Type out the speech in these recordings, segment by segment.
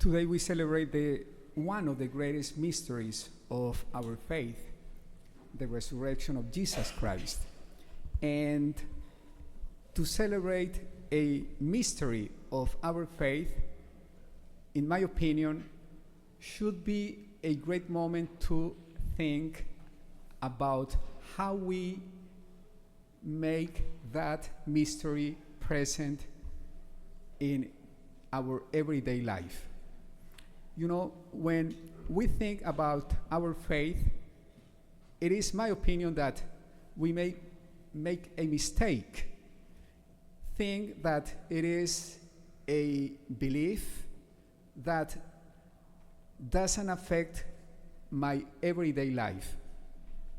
Today we celebrate one of the greatest mysteries of our faith, the resurrection of Jesus Christ. And to celebrate a mystery of our faith, in my opinion, should be a great moment to think about how we make that mystery present in our everyday life. You know, when we think about our faith, it is my opinion that we may make a mistake, think that it is a belief that doesn't affect my everyday life.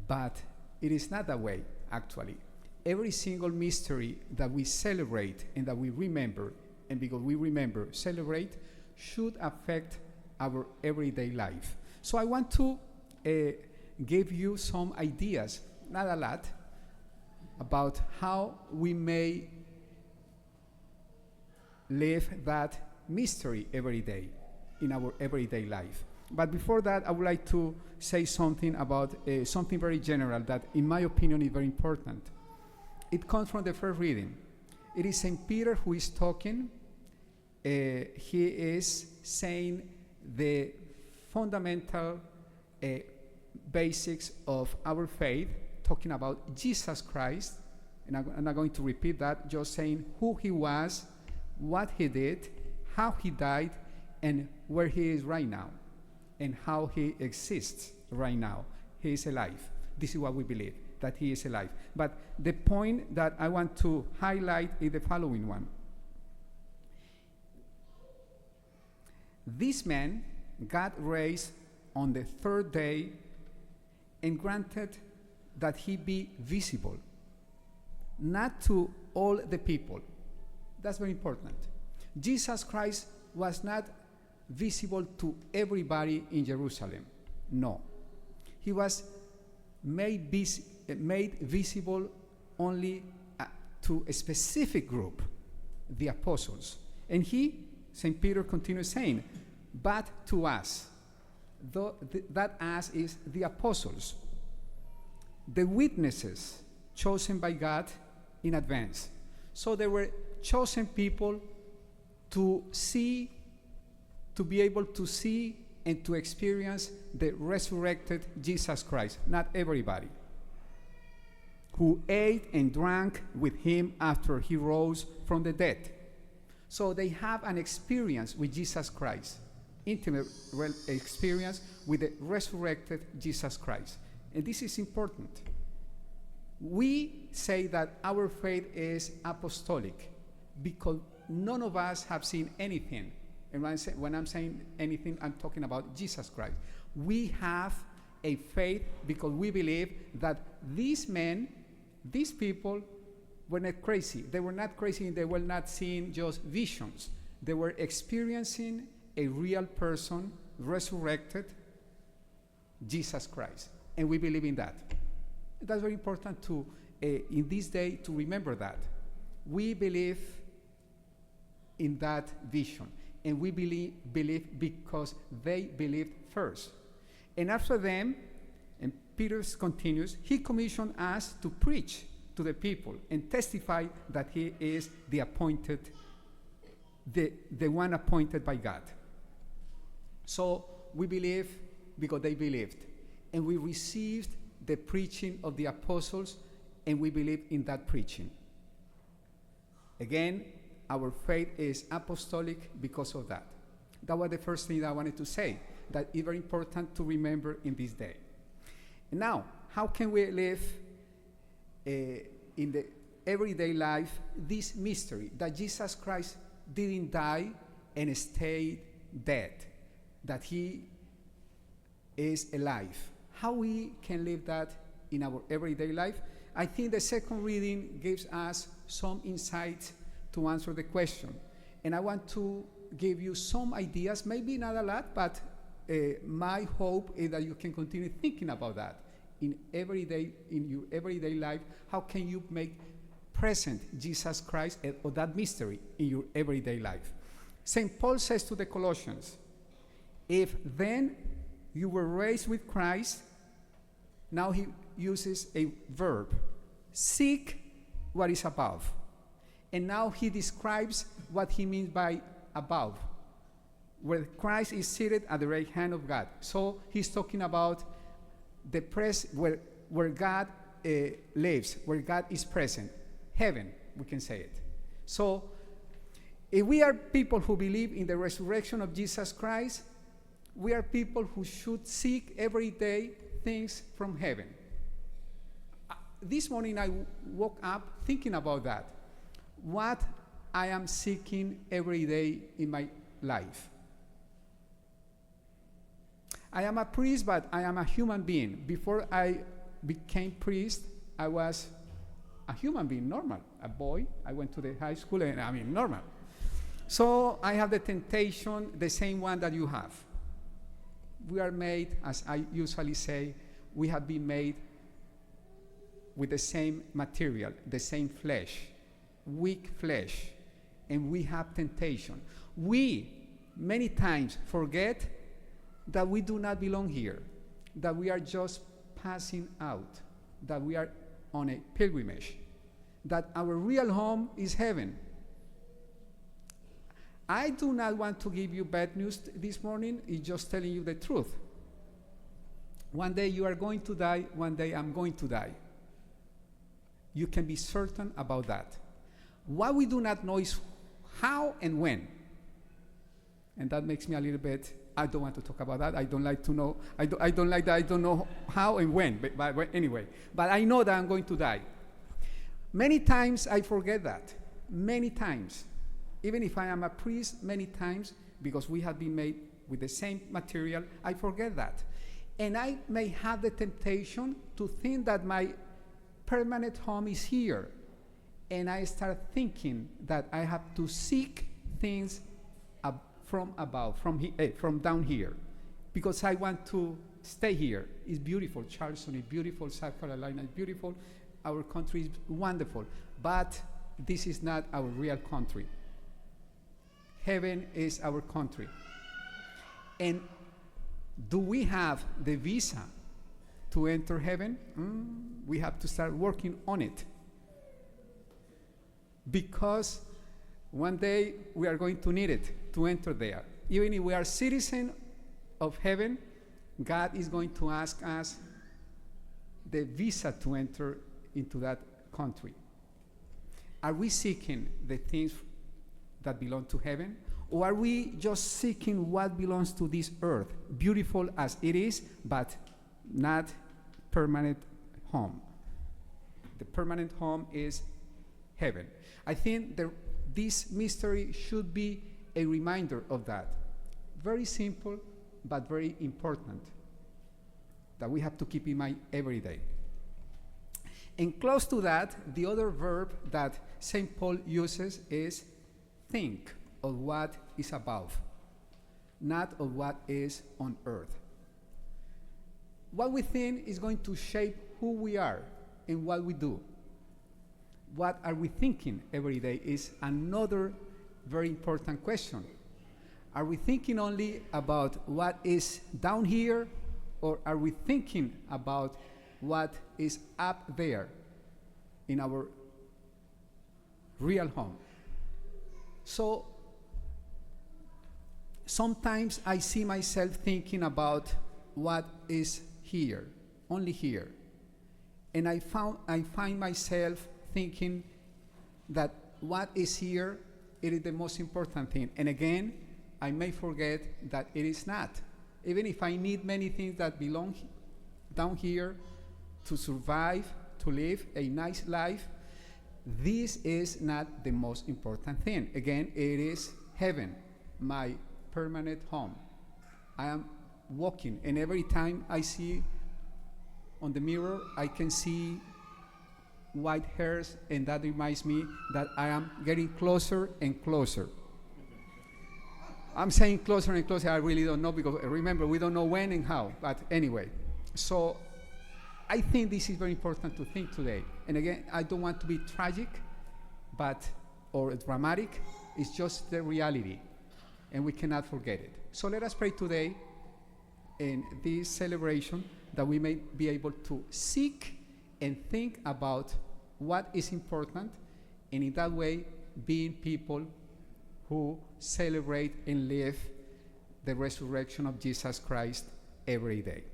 But it is not that way, actually. Every single mystery that we celebrate and that we remember, and because we remember, celebrate, should affect our everyday life. So I want to give you some ideas, not a lot, about how we may live that mystery every day in our everyday life. But before that, I would like to say something about something very general that, in my opinion, is very important. It comes from the first reading. It is St. Peter who is talking. He is saying the fundamental basics of our faith, talking about Jesus Christ. And I'm not going to repeat that, just saying who he was, what he did, how he died, and where he is right now, and how he exists right now. He is alive. This is what we believe, that he is alive. But the point that I want to highlight is the following one. This man God raised on the third day and granted that he be visible, not to all the people. That's very important. Jesus Christ was not visible to everybody in Jerusalem. No. He was made visible only to a specific group, the apostles. And St. Peter continues saying, but to us, that us is the apostles, the witnesses chosen by God in advance. So they were chosen people to be able to see and to experience the resurrected Jesus Christ. Not everybody. Who ate and drank with him after he rose from the dead. So they have an experience with Jesus Christ, intimate experience with the resurrected Jesus Christ. And this is important. We say that our faith is apostolic because none of us have seen anything. And when I'm saying anything, I'm talking about Jesus Christ. We have a faith because we believe that these men, these people, were not crazy. They were not crazy. They were not seeing just visions. They were experiencing a real person, resurrected, Jesus Christ. And we believe in that. That's very important to, in this day, to remember that. We believe in that vision. And we believe because they believed first. And after them, and Peter continues, he commissioned us to preach to the people and testify that he is the appointed, the one appointed by God. So we believe because they believed. And we received the preaching of the apostles, and we believe in that preaching. Again, our faith is apostolic because of that. That was the first thing that I wanted to say, that is very important to remember in this day. And now, how can we live in the everyday life this mystery that Jesus Christ didn't die and stayed dead, that he is alive? How we can live that in our everyday life? I think the second reading gives us some insight to answer the question. And I want to give you some ideas, maybe not a lot, but my hope is that you can continue thinking about that in your everyday life. How can you make present Jesus Christ or that mystery in your everyday life? St. Paul says to the Colossians, If then you were raised with Christ, now he uses a verb, seek what is above. And now he describes what he means by above, where Christ is seated at the right hand of God. So he's talking about the where God lives, where God is present. Heaven, we can say it. So if we are people who believe in the resurrection of Jesus Christ, we are people who should seek every day things from heaven. This morning I woke up thinking about that. What I am seeking every day in my life. I am a priest, but I am a human being. Before I became priest, I was a human being, normal, a boy. I went to the high school, and I mean, normal. So I have the temptation, the same one that you have. We are made, as I usually say, we have been made with the same material, the same flesh, weak flesh, and we have temptation. We, many times, forget that we do not belong here, that we are just passing out, that we are on a pilgrimage, that our real home is heaven. I do not want to give you bad news this morning. It's just telling you the truth. One day you are going to die. One day I'm going to die. You can be certain about that. What we do not know is how and when. And that makes me a little bit, I don't want to talk about that. I don't like to know. I don't like that. I don't know how and when. But anyway, but I know that I'm going to die. Many times I forget that. Many times. Even if I am a priest, many times, because we have been made with the same material, I forget that. And I may have the temptation to think that my permanent home is here. And I start thinking that I have to seek things from above, from down here, because I want to stay here. It's beautiful. Charleston is beautiful. South Carolina is beautiful. Our country is wonderful. But this is not our real country. Heaven is our country. And do we have the visa to enter heaven? We have to start working on it. Because one day we are going to need it to enter there. Even if we are citizens of heaven, God is going to ask us the visa to enter into that country. Are we seeking the things that belong to heaven? Or are we just seeking what belongs to this earth, beautiful as it is, but not permanent home? The permanent home is heaven. I think this mystery should be a reminder of that. Very simple, but very important, that we have to keep in mind every day. And close to that, the other verb that St. Paul uses is think of what is above, not of what is on earth. What we think is going to shape who we are and what we do. What are we thinking every day is another very important question. Are we thinking only about what is down here, or are we thinking about what is up there in our real home? So sometimes I see myself thinking about what is here, only here. And I find myself thinking that what is here, it is the most important thing. And again, I may forget that it is not. Even if I need many things that belong down here to survive, to live a nice life, this is not the most important thing. Again, it is heaven, my permanent home. I am walking, and every time I see on the mirror, I can see white hairs, and that reminds me that I am getting closer and closer. I'm saying closer and closer. I really don't know, because remember, we don't know when and how. But anyway, so I think this is very important to think today. And again, I don't want to be tragic or dramatic. It's just the reality. and we cannot forget it. So let us pray today in this celebration that we may be able to seek and think about what is important, and in that way being people who celebrate and live the resurrection of Jesus Christ every day.